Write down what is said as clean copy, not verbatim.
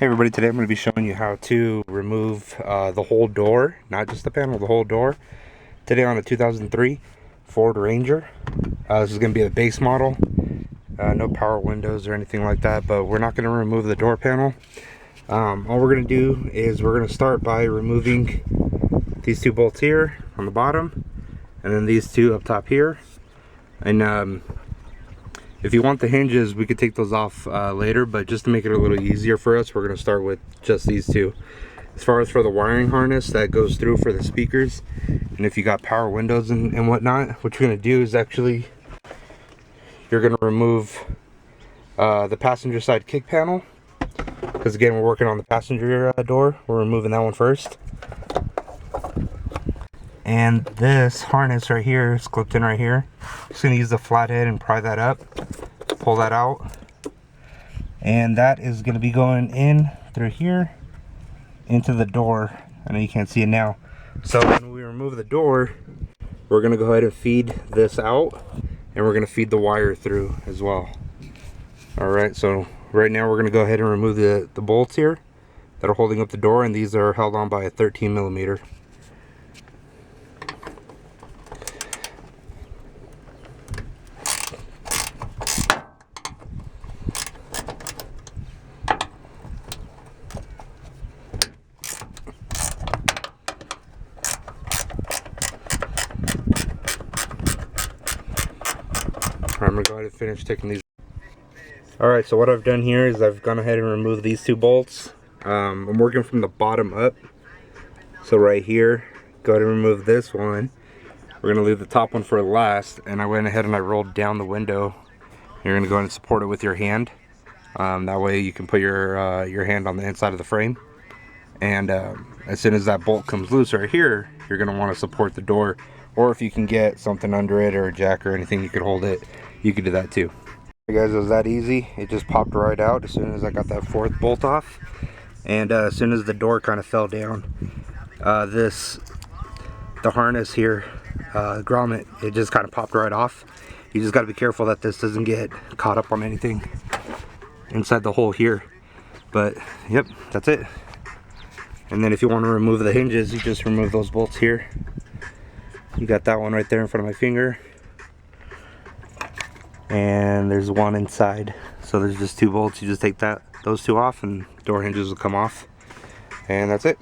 Hey everybody, today I'm going to be showing you how to remove the whole door, not just the panel, the whole door. Today on a 2003 Ford Ranger. This is going to be the base model. No power windows or anything like that, but we're not going to remove the door panel. All we're going to do is we're going to start by removing these two bolts here on the bottom, and then these two up top here. And if you want the hinges, we could take those off later, but just to make it a little easier for us, we're going to start with just these two. As far as for the wiring harness that goes through for the speakers, and if you got power windows and whatnot, what you're going to do is actually you're going to remove the passenger side kick panel, because again, we're working on the passenger door. We're removing that one first. And this harness right here is clipped in right here. Just going to use the flathead and pry that up, pull that out, and that is going to be going in through here into the door. I know you can't see it now. So when we remove the door, we're going to go ahead and feed this out, and we're going to feed the wire through as well. Alright, so right now we're going to go ahead and remove the bolts here that are holding up the door, and these are held on by a 13mm. I'm going to go ahead and finish taking these. Alright, so what I've done here is I've gone ahead and removed these two bolts. I'm working from the bottom up. So right here, go ahead and remove this one. We're going to leave the top one for last, and I went ahead and I rolled down the window. You're going to go ahead and support it with your hand. That way you can put your hand on the inside of the frame. And as soon as that bolt comes loose right here, you're going to want to support the door. Or if you can get something under it or a jack or anything, you could hold it. You could do that too. Hey guys, it was that easy. It just popped right out as soon as I got that fourth bolt off. And as soon as the door kind of fell down, the harness here, grommet, it just kind of popped right off. You just got to be careful that this doesn't get caught up on anything inside the hole here. But yep, that's it. And then if you want to remove the hinges, you just remove those bolts here. You got that one right there in front of my finger. And there's one inside. So there's just two bolts. You just take those two off and door hinges will come off. And that's it.